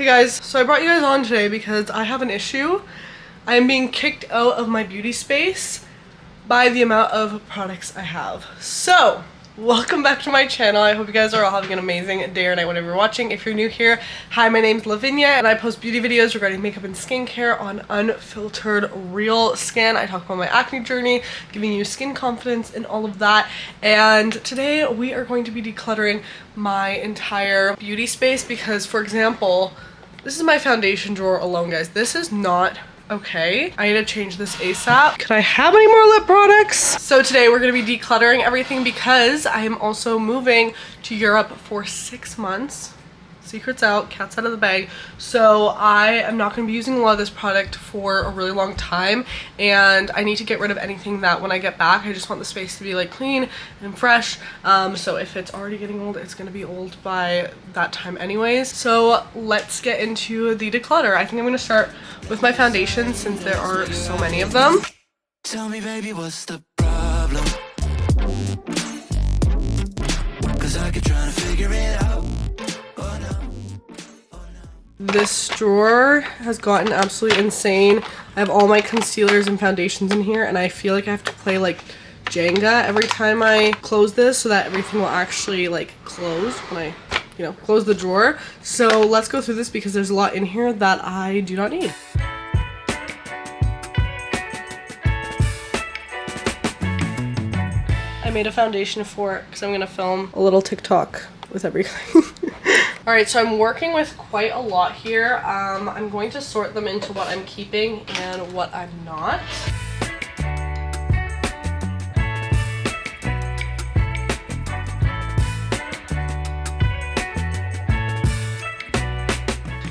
Hey guys, so I brought you guys on today because I have an issue. I am being kicked out of my beauty space by the amount of products I have. So, welcome back to my channel. I hope you guys are all having an amazing day or night whenever you're watching. If you're new here, hi, my name's Lavinia and I post beauty videos regarding makeup and skincare on unfiltered real skin. I talk about my acne journey, giving you skin confidence and all of that. And today we are going to be decluttering my entire beauty space because, for example, this is my foundation drawer alone, guys. This is not okay. I need to change this ASAP. Can I have any more lip products? So today we're gonna be decluttering everything because I am also moving to Europe for 6 months. Secrets out, cat's out of the bag. So I am not going to be using a lot of this product for a really long time, and I need to get rid of anything that when I get back, I just want the space to be like clean and fresh. So if it's already getting old, it's going to be old by that time anyways. So let's get into the declutter. I think I'm going to start with my foundations since there are so many of them. Tell me, baby, what's the problem? 'Cause I keep trying to figure it out. This drawer has gotten absolutely insane. I have all my concealers and foundations in here, and I feel like I have to play like Jenga every time I close this so that everything will actually like close when I, close the drawer. So let's go through this because there's a lot in here that I do not need. I made a foundation for it because I'm gonna film a little TikTok with everything. All right, so I'm working with quite a lot here. I'm going to sort them into what I'm keeping and what I'm not.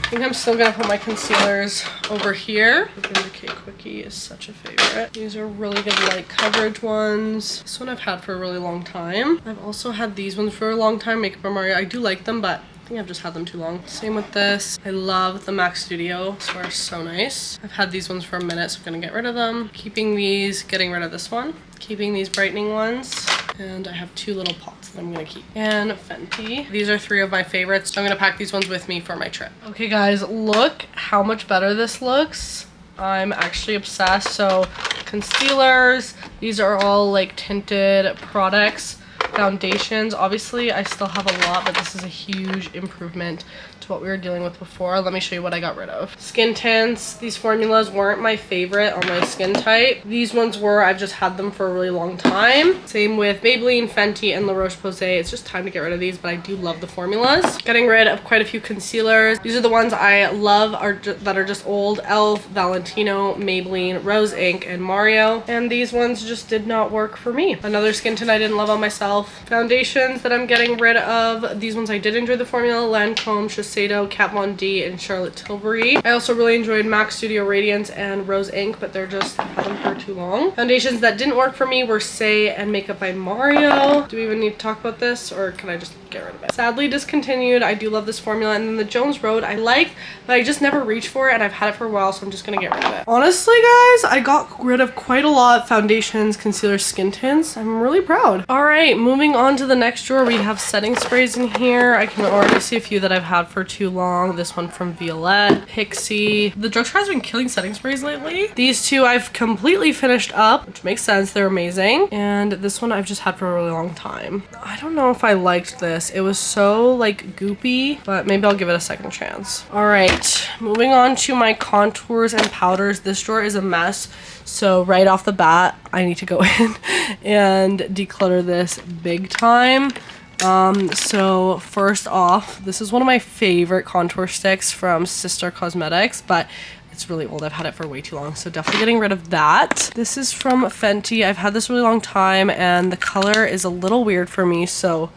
I think I'm still gonna put my concealers over here. The K Quickie is such a favorite. These are really good light coverage ones. This one I've had for a really long time. I've also had these ones for a long time, Makeup by Mario. I do like them, but I think I've just had them too long. Same with this. I love the MAC Studio. These are so nice. I've had these ones for a minute, so I'm gonna get rid of them. Keeping these, getting rid of this one. Keeping these brightening ones. And I have 2 little pots that I'm gonna keep. And Fenty. These are 3 of my favorites. So I'm gonna pack these ones with me for my trip. Okay guys, look how much better this looks. I'm actually obsessed. So concealers, these are all like tinted products. Foundations, obviously I still have a lot, but this is a huge improvement to what we were dealing with before. Let me show you what I got rid of. Skin tints. These formulas weren't my favorite on my skin type. These ones were. I've just had them for a really long time. Same with Maybelline, Fenty, and La Roche-Posay. It's just time to get rid of these, but I do love the formulas. Getting rid of quite a few concealers. These are the ones I love that are just old. Elf, Valentino, Maybelline, Rose Inc, and Mario. And these ones just did not work for me. Another skin tint I didn't love on myself. Foundations that I'm getting rid of. These ones I did enjoy the formula. Lancome, Shiseido, Kat Von D, and Charlotte Tilbury. I also really enjoyed MAC Studio Radiance and Rose Inc, but they're just, I've had them for too long. Foundations that didn't work for me were Say and Makeup by Mario. Do we even need to talk about this, or can I just get rid of it? Sadly discontinued. I do love this formula. And then the Jones Road I like, but I just never reach for it, and I've had it for a while, so I'm just gonna get rid of it. Honestly guys, I got rid of quite a lot. Foundations, concealers, skin tints. I'm really proud. All right, moving on to the next drawer, we have setting sprays in here. I can already see a few that I've had for too long. This one from Violette, Pixie. The drugstore has been killing setting sprays lately. These 2 I've completely finished up, which makes sense. They're amazing. And this one I've just had for a really long time. I don't know if I liked this. It was so like goopy, but maybe I'll give it a second chance. All right, moving on to my contours and powders. This drawer is a mess. So right off the bat, I need to go in and declutter this big time. So first off, this is one of my favorite contour sticks from Sister Cosmetics, but it's really old. I've had it for way too long, so definitely getting rid of that. This is from Fenty. I've had this a really long time, and the color is a little weird for me, so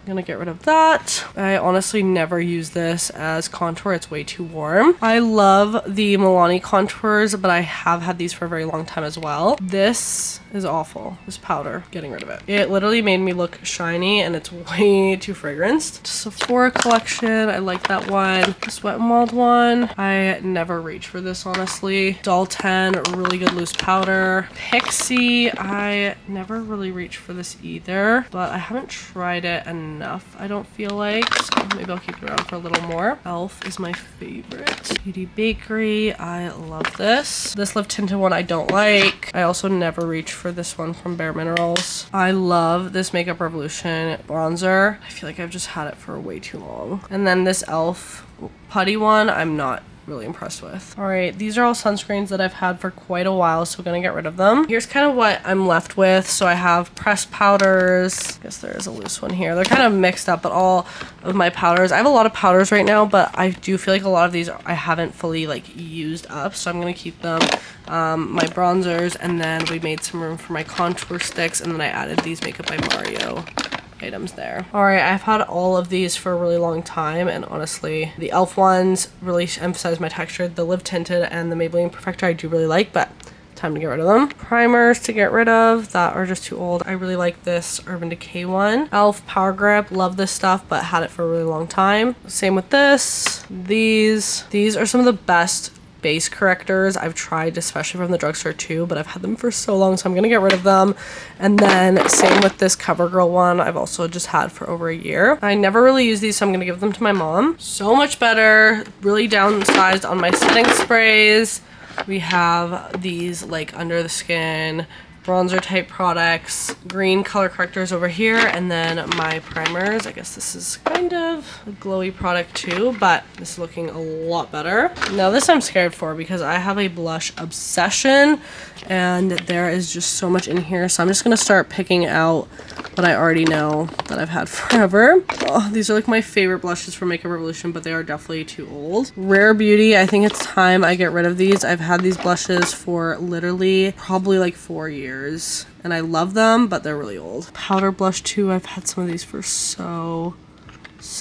gonna get rid of that. I honestly never use this as contour. It's way too warm. I love the Milani contours, but I have had these for a very long time as well. This is awful. This powder, getting rid of it. It literally made me look shiny and it's way too fragranced. Sephora collection, I like that one. The Wet n Wild one, I never reach for this honestly. Doll 10, really good loose powder. Pixie, I never really reach for this either, but I haven't tried it enough enough, I don't feel like. So maybe I'll keep it around for a little more. e.l.f. is my favorite. Beauty Bakery, I love this. This lip tinted one I don't like. I also never reach for this one from Bare Minerals. I love this Makeup Revolution bronzer. I feel like I've just had it for way too long. And then this e.l.f. putty one, I'm not really impressed with. All right, these are all sunscreens that I've had for quite a while, so we're gonna get rid of them. Here's kind of what I'm left with. So I have pressed powders. I guess there is a loose one here. They're kind of mixed up, but all of my powders. I have a lot of powders right now, but I do feel like a lot of these I haven't fully like used up, so I'm gonna keep them. My bronzers, and then we made some room for my contour sticks, and then I added these Makeup by Mario items there. All right, I've had all of these for a really long time, and honestly, the e.l.f. ones really emphasize my texture. The Live Tinted and the Maybelline Perfector I do really like, but time to get rid of them. Primers to get rid of that are just too old. I really like this Urban Decay one. e.l.f. Power Grip, love this stuff, but had it for a really long time. Same with this. These are some of the best base correctors I've tried, especially from the drugstore too, but I've had them for so long, so I'm gonna get rid of them. And then same with this CoverGirl one, I've also just had for over a year. I never really use these, so I'm gonna give them to my mom. So much better, really downsized on my setting sprays. We have these like under the skin bronzer type products, green color correctors over here, and then my primers. I guess this is kind of a glowy product too, but this is looking a lot better. Now this I'm scared for because I have a blush obsession and there is just so much in here, so I'm just gonna start picking out what I already know that I've had forever. Oh, these are like my favorite blushes from Makeup Revolution, but they are definitely too old. Rare Beauty, I think it's time I get rid of these. I've had these blushes for literally probably like 4 years. And I love them, but they're really old. Powder blush too, I've had some of these for so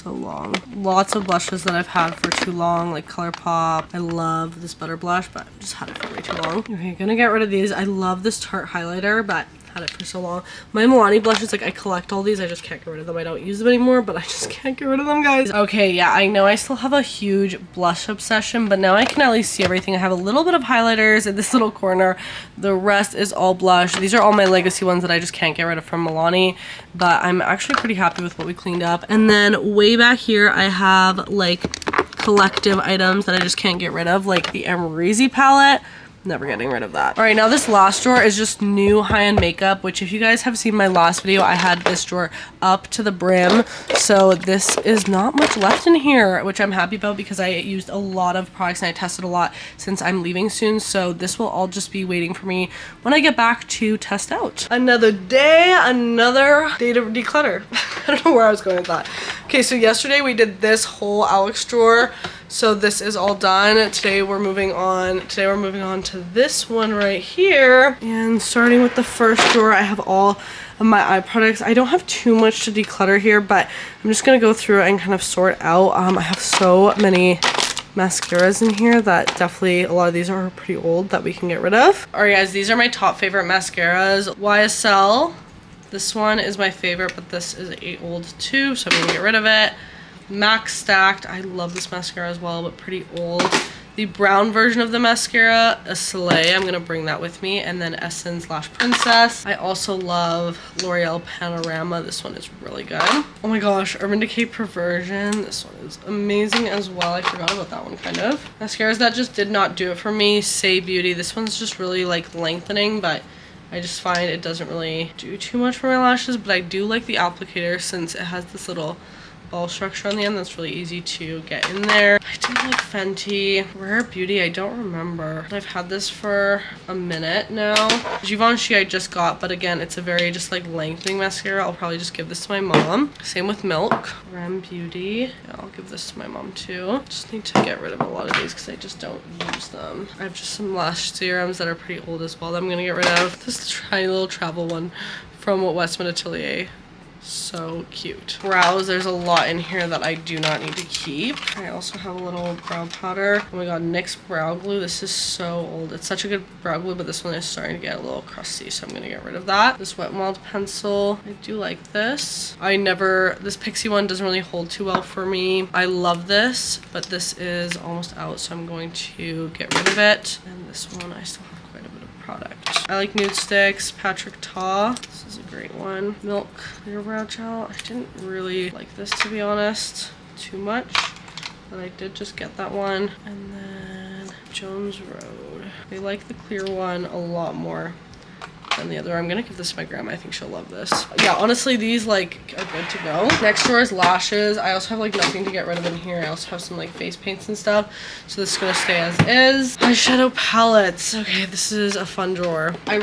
long. Lots of blushes that I've had for too long, like ColourPop. I love this butter blush, but I've just had it for way too long. Okay, gonna get rid of these. I love this Tarte highlighter, but had it for so long. My Milani blushes, like I collect all these, I just can't get rid of them. I don't use them anymore, but I just can't get rid of them, guys. Okay, yeah, I know I still have a huge blush obsession, but now I can at least see everything. I have a little bit of highlighters in this little corner. The rest is all blush. These are all my legacy ones that I just can't get rid of from Milani, but I'm actually pretty happy with what we cleaned up. And then way back here, I have like collective items that I just can't get rid of, like the Amrezy palette. Never getting rid of that. All right, now this last drawer is just new high-end makeup, which if you guys have seen my last video, I had this drawer up to the brim. So this is not much left in here, which I'm happy about because I used a lot of products and I tested a lot since I'm leaving soon. So this will all just be waiting for me when I get back to test out. Another day, another day to declutter. I don't know where I was going with that. Okay, so yesterday we did this whole Alex drawer. So this is all done. Today we're moving on to this one right here. And starting with the first drawer, I have all of my eye products. I don't have too much to declutter here, but I'm just gonna go through and kind of sort out. I have so many mascaras in here that definitely a lot of these are pretty old that we can get rid of. All right, guys, these are my top favorite mascaras. YSL. This one is my favorite, but this is old too, so I'm gonna get rid of it. MAC Stacked, I love this mascara as well, but pretty old. The brown version of the mascara, a Soleil, I'm gonna bring that with me. And then Essence Lash Princess. I also love L'Oreal Panorama. This one is really good. Oh my gosh, Urban Decay Perversion. This one is amazing as well. I forgot about that one kind of. Mascaras that just did not do it for me. Say Beauty. This one's just really like lengthening, but I just find it doesn't really do too much for my lashes, but I do like the applicator since it has this little ball structure on the end that's really easy to get in there. I do like Fenty. Rare Beauty, I don't remember. I've had this for a minute now. Givenchy I just got, but again, it's a very just like lengthening mascara. I'll probably just give this to my mom. Same with Milk. Rem Beauty. Yeah, I'll give this to my mom too. Just need to get rid of a lot of these because I just don't use them. I have just some lash serums that are pretty old as well that I'm gonna get rid of. This is a tiny little travel one from Westman Atelier. So cute. Brows, there's a lot in here that I do not need to keep. I also have a little brow powder. Oh my god, NYX brow glue. This is so old. It's such a good brow glue, but this one is starting to get a little crusty, so I'm gonna get rid of that. This Wet n Wild pencil, I do like this. This Pixie one doesn't really hold too well for me. I love this, but this is almost out, so I'm going to get rid of it. And this one, I still have quite a bit of product. I like nude sticks, Patrick Ta. This is a great one. Milk clear brow gel. I didn't really like this, to be honest, too much, but I did just get that one. And then Jones Road. I like the clear one a lot more than the other. I'm gonna give this to my grandma. I think she'll love this. Yeah, honestly, these like are good to go. Next drawer is lashes. I also have like nothing to get rid of in here. I also have some like face paints and stuff, so this is gonna stay as is. Eyeshadow palettes. Okay, this is a fun drawer. I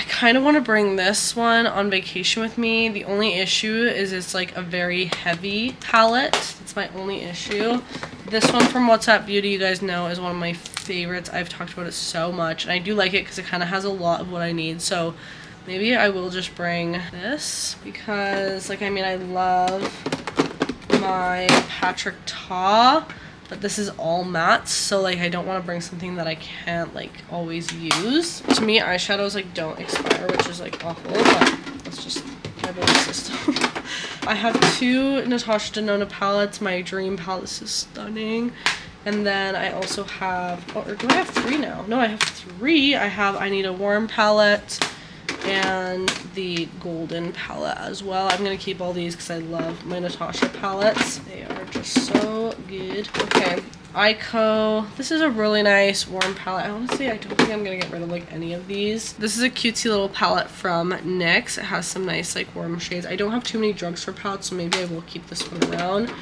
kind of want to bring this one on vacation with me. The only issue is it's like a very heavy palette. That's my only issue. This one from WhatsApp Beauty, you guys know, is one of my favorites. I've talked about it so much, and I do like it because it kind of has a lot of what I need. So maybe I will just bring this because, like, I mean, I love my Patrick Ta, but this is all mattes, so like I don't want to bring something that I can't like always use. To me, eyeshadows like don't expire, which is like awful, but that's just my belief system. I have two Natasha Denona palettes. My Dream palette, this is stunning. And then I also have, or do I have three now? No, I have three. I Need a Warm palette and the Golden palette as well. I'm going to keep all these because I love my Natasha palettes. They are just so good. Okay, Ico. This is a really nice warm palette. Honestly, I don't think I'm going to get rid of like any of these. This is a cutesy little palette from NYX. It has some nice like warm shades. I don't have too many drugstore palettes, so maybe I will keep this one around.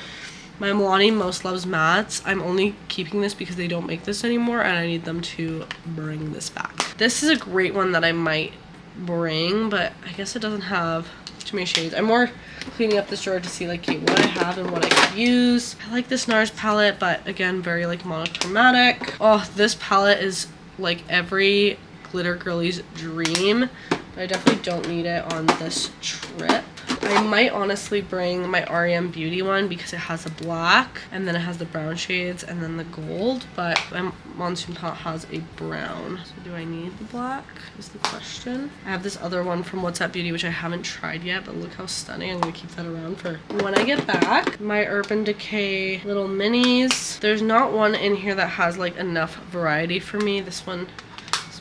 My Milani Most Loves Mattes. I'm only keeping this because they don't make this anymore and I need them to bring this back. This is a great one that I might bring, but I guess it doesn't have too many shades. I'm more cleaning up this drawer to see like okay, what I have and what I could use. I like this NARS palette, but again, very like monochromatic. Oh, this palette is like every glitter girlie's dream, but I definitely don't need it on this trip. I might honestly bring my REM Beauty one because it has a black and then it has the brown shades and then the gold, but my Monsoon palette has a brown. So do I need the black is the question. I have this other one from WhatsApp Beauty which I haven't tried yet, but look how stunning. I'm going to keep that around for when I get back. My Urban Decay little minis. There's not one in here that has like enough variety for me. This one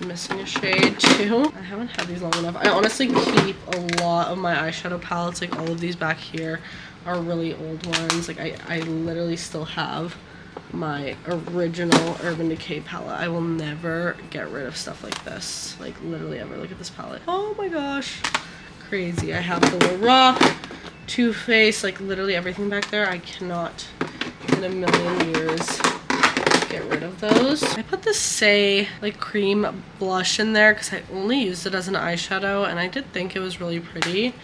missing a shade too. I haven't had these long enough. I honestly keep a lot of my eyeshadow palettes. Like all of these back here are really old ones. Like I literally still have my original Urban Decay palette. I will never get rid of stuff like this. Like literally ever. Look at this palette. Oh my gosh. Crazy. I have the Lorac, Too Faced, like literally everything back there. I cannot in a million years get rid of those. I put this Say like cream blush in there because I only used it as an eyeshadow and I did think it was really pretty.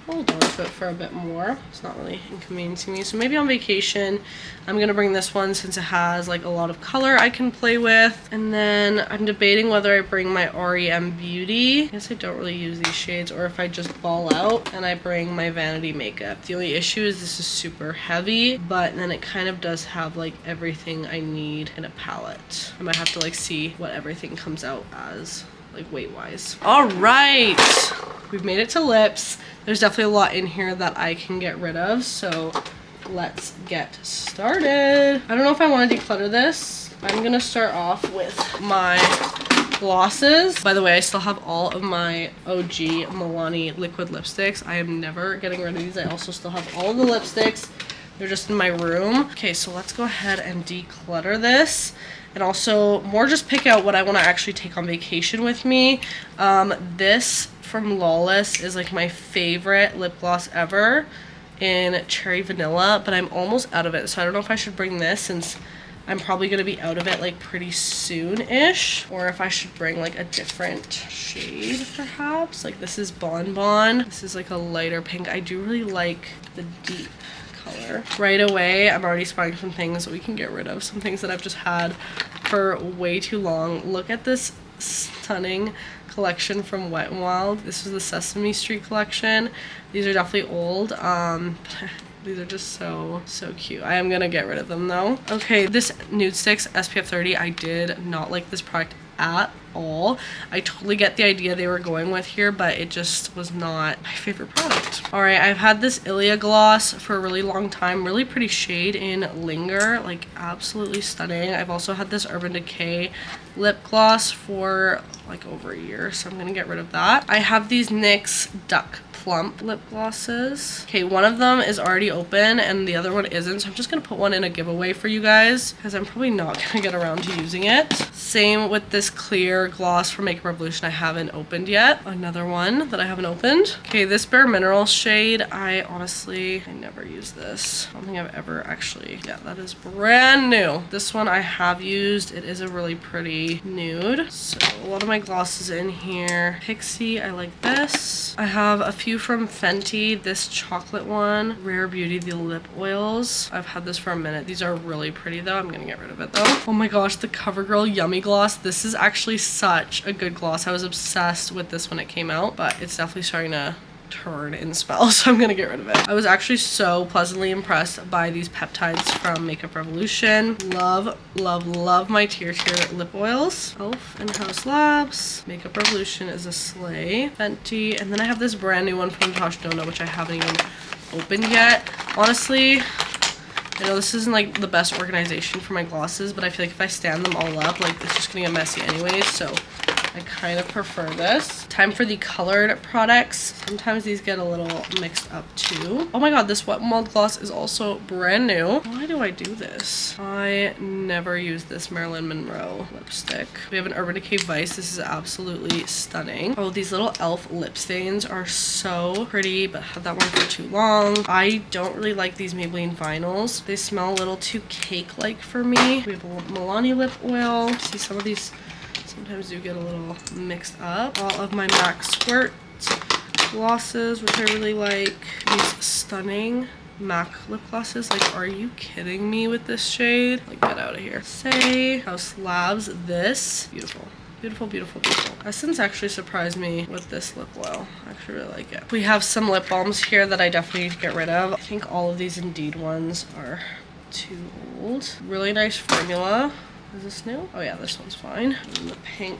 Hold on to it for a bit more. It's not really inconveniencing me. So maybe on vacation, I'm gonna bring this one since it has like a lot of color I can play with. And then I'm debating whether I bring my REM Beauty. I guess I don't really use these shades, or if I just ball out and I bring my Vanity Makeup. The only issue is this is super heavy, but then it kind of does have like everything I need in a palette. I might have to like see what everything comes out as, like weight wise. All right, we've made it to lips. There's definitely a lot in here that I can get rid of, so let's get started. I don't know if I want to declutter this. I'm gonna start off with my glosses. By the way, I still have all of my OG Milani liquid lipsticks. I am never getting rid of these. I also still have all of the lipsticks. They're just in my room. Okay, so let's go ahead and declutter this. And also more just pick out what I want to actually take on vacation with me. This from Lawless is like my favorite lip gloss ever in Cherry Vanilla, but I'm almost out of it. So I don't know if I should bring this since I'm probably going to be out of it like pretty soon-ish, or if I should bring like a different shade perhaps. Like this is Bon Bon. This is like a lighter pink. I do really like the deep color. Right away, I'm already spotting some things that we can get rid of. Some things that I've just had for way too long. Look at this stunning collection from Wet n Wild. This was the Sesame Street collection. These are definitely old. These are just so cute. I am gonna get rid of them though. Okay, this Nude Sticks SPF 30. I did not like this product at all. I totally get the idea they were going with here, but it just was not my favorite product. All right, I've had this Ilia gloss for a really long time. Really pretty shade in Linger, like absolutely stunning. I've also had this Urban Decay lip gloss for like over a year, so I'm gonna get rid of that. I have these NYX Duck Plump lip glosses. Okay, one of them is already open and the other one isn't, so I'm just gonna put one in a giveaway for you guys because I'm probably not gonna get around to using it. Same with this clear gloss from Makeup Revolution I haven't opened yet. Another one that I haven't opened. Okay, this Bare Minerals shade, I never use this. I don't think I've ever actually, yeah, that is brand new. This one I have used. It is a really pretty nude. So a lot of my glosses in here. Pixie, I like this. I have a few from Fenty. This chocolate one, Rare Beauty, the lip oils. I've had this for a minute. These are really pretty though. I'm gonna get rid of it though. Oh my gosh, the CoverGirl Yummy Gloss. This is actually such a good gloss. I was obsessed with this when it came out, but it's definitely starting to turn in smell, so I'm gonna get rid of it. I was actually so pleasantly impressed by these peptides from Makeup Revolution. Love, love, love my Tier lip oils. Elf and House Labs. Makeup Revolution is a slay. Fenty, and then I have this brand new one from Tosh Dona, which I haven't even opened yet. Honestly, I know this isn't like the best organization for my glosses, but I feel like if I stand them all up, like it's just gonna get messy anyways, so I kind of prefer this. Time for the colored products. Sometimes these get a little mixed up too. Oh my god, this Wet n Wild gloss is also brand new. Why do I do this? I never use this Marilyn Monroe lipstick. We have an Urban Decay Vice. This is absolutely stunning. Oh, these little e.l.f. lip stains are so pretty, but had that one for too long. I don't really like these Maybelline vinyls. They smell a little too cake-like for me. We have a Milani lip oil. See, some of these sometimes do get a little mixed up. All of my MAC Squirt glosses, which I really like. These stunning MAC lip glosses. Like, are you kidding me with this shade? Like, get out of here. Say House Labs. This. Beautiful. Beautiful, beautiful, beautiful. Essence actually surprised me with this lip oil. I actually really like it. We have some lip balms here that I definitely need to get rid of. I think all of these Indeed ones are too old. Really nice formula. Is this new? Oh yeah, this one's fine. And the pink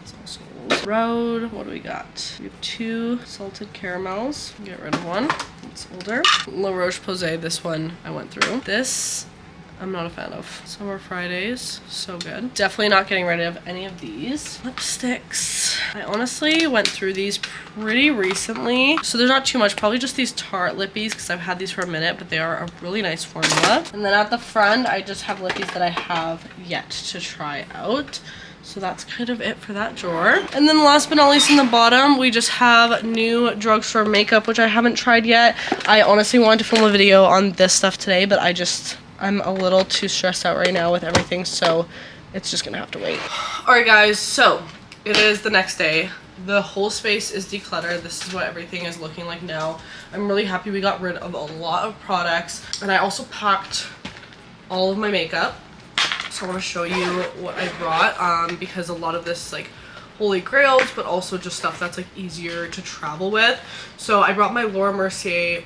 is also old. Road, what do we got? We have 2 salted caramels. Get rid of one. It's older. La Roche-Posay, this one I went through. This I'm not a fan of. Summer Fridays, so good. Definitely not getting rid of any of these. Lipsticks. I honestly went through these pretty recently, so there's not too much. Probably just these Tarte lippies because I've had these for a minute, but they are a really nice formula. And then at the front, I just have lippies that I have yet to try out. So that's kind of it for that drawer. And then last but not least in the bottom, we just have new drugstore makeup, which I haven't tried yet. I honestly wanted to film a video on this stuff today, but I'm a little too stressed out right now with everything, so it's just gonna have to wait. Alright guys, so it is the next day. The whole space is decluttered. This is what everything is looking like now. I'm really happy we got rid of a lot of products, and I also packed all of my makeup. So I want to show you what I brought, because a lot of this is like holy grails, but also just stuff that's like easier to travel with. So I brought my Laura Mercier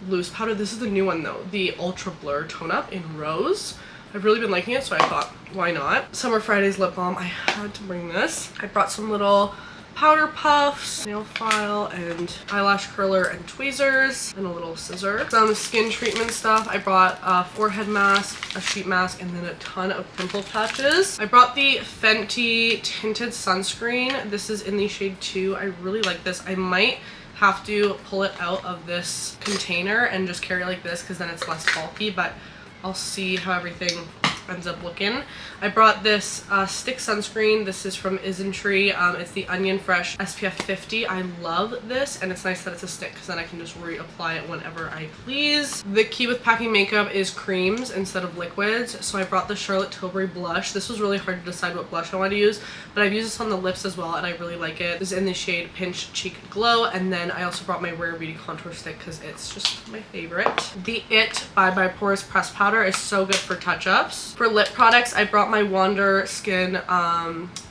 loose powder. This is the new one though, the Ultra Blur Tone Up in Rose. I've really been liking it, so I thought, why not? Summer Fridays lip balm, I had to bring this. I brought some little powder puffs, nail file, and eyelash curler and tweezers, and a little scissor. Some skin treatment stuff. I brought a forehead mask, a sheet mask, and then a ton of pimple patches. I brought the Fenty tinted sunscreen. This is in the shade 2. I really like this. I might have to pull it out of this container and just carry it like this because then it's less bulky, but I'll see how everything ends up looking. I brought this stick sunscreen. This is from Isntree. It's the Onion Fresh SPF 50. I love this, and it's nice that it's a stick because then I can just reapply it whenever I please. The key with packing makeup is creams instead of liquids, so I brought the Charlotte Tilbury blush. This was really hard to decide what blush I want to use, but I've used this on the lips as well, and I really like it. This is in the shade Pinch Cheek Glow, and then I also brought my Rare Beauty contour stick because it's just my favorite. The It by Pores Pressed Powder is so good for touch-ups. For lip products, I brought my Wander Skin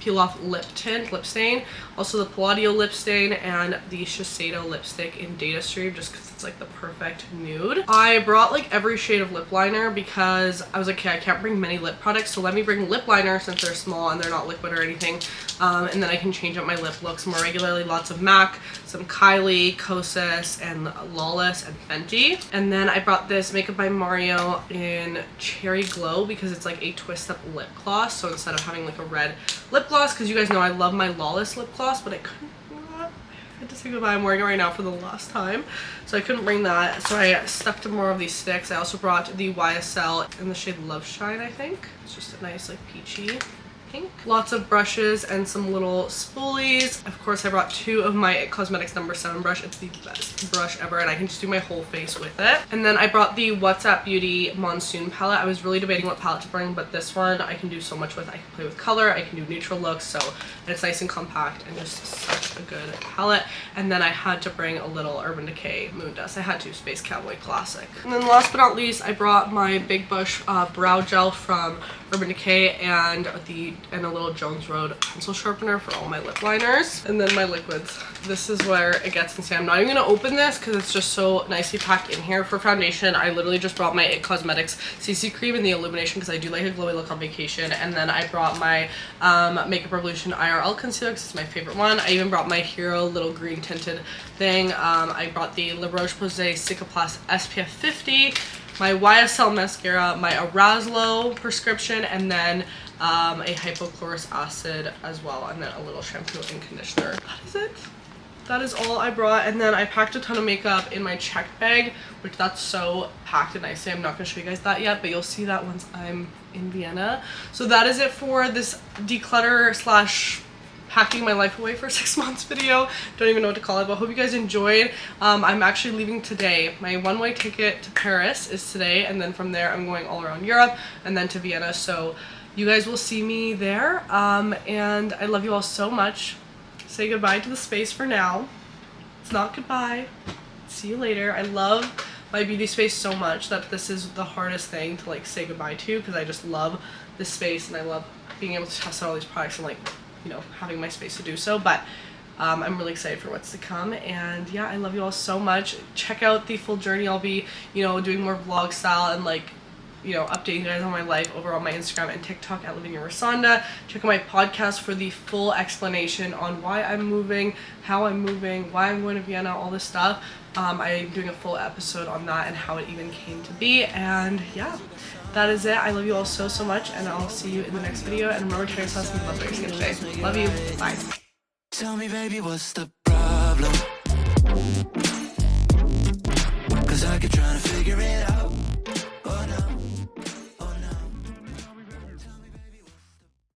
Peel Off Lip Tint, Lip Stain, also the Palladio Lip Stain, and the Shiseido lipstick in Data Stream, just because It's like the perfect nude. I brought like every shade of lip liner because I was like, okay, I can't bring many lip products, so let me bring lip liner since they're small and they're not liquid or anything. And then I can change up my lip looks more regularly. Lots of MAC, some Kylie, Kosas, and Lawless, and Fenty. And then I brought this Makeup by Mario in Cherry Glow because it's like a twist up lip gloss. So instead of having like a red lip gloss, because you guys know I love my Lawless lip gloss, but I couldn't. I had to say goodbye. I'm wearing it right now for the last time, so I couldn't bring that. So I stuck to more of these sticks. I also brought the YSL in the shade Love Shine, I think. It's just a nice like peachy pink. Lots of brushes and some little spoolies. Of course, I brought 2 of my IT Cosmetics number 7 brush. It's the best brush ever, and I can just do my whole face with it. And then I brought the WhatsApp Beauty Monsoon palette. I was really debating what palette to bring, but this one I can do so much with. I can play with color, I can do neutral looks, so and it's nice and compact and just such a good palette. And then I had to bring a little Urban Decay Moon Dust. I had to, Space Cowboy Classic. And then last but not least, I brought my Big Bush brow gel from Urban Decay and a little Jones Road pencil sharpener for all my lip liners. And then my liquids. This is where it gets insane. I'm not even gonna open this because it's just so nicely packed in here. For foundation, I literally just brought my IT Cosmetics CC cream in the illumination because I do like a glowy look on vacation. And then I brought my Makeup Revolution IRL concealer because it's my favorite one. I even brought my Hero little green tinted thing. I brought the La Roche-Posay Cicaplast SPF 50, my YSL mascara, my Arazlo prescription, and then a hypochlorous acid as well, and then a little shampoo and conditioner. That is it. That is all I brought. And then I packed a ton of makeup in my check bag, which that's so packed and nicely. I'm not going to show you guys that yet, but you'll see that once I'm in Vienna. So that is it for this declutter slash packing my life away for 6 months video. Don't even know what to call it, but hope you guys enjoyed. I'm actually leaving today. My one-way ticket to Paris is today, and then from there I'm going all around Europe and then to Vienna. So you guys will see me there, and I love you all so much. Say goodbye to the space for now. It's not goodbye. See you later. I love my beauty space so much that this is the hardest thing to like say goodbye to, because I just love this space and I love being able to test out all these products and like, you know, having my space to do so. But I'm really excited for what's to come, and yeah, I love you all so much. Check out the full journey. I'll be, you know, doing more vlog style and like, you know, updating you guys on my life over on my Instagram and TikTok at Lavinia Rasanda. Check out my podcast for the full explanation on why I'm moving, how I'm moving, why I'm going to Vienna, all this stuff. I'm doing a full episode on that and how it even came to be. And yeah, that is it. I love you all so, so much, and I'll see you in the next video. And remember to try yourself some butter skin today. Love you. Bye. Tell me, baby, what's the problem? 'Cause I keep trying to figure it out.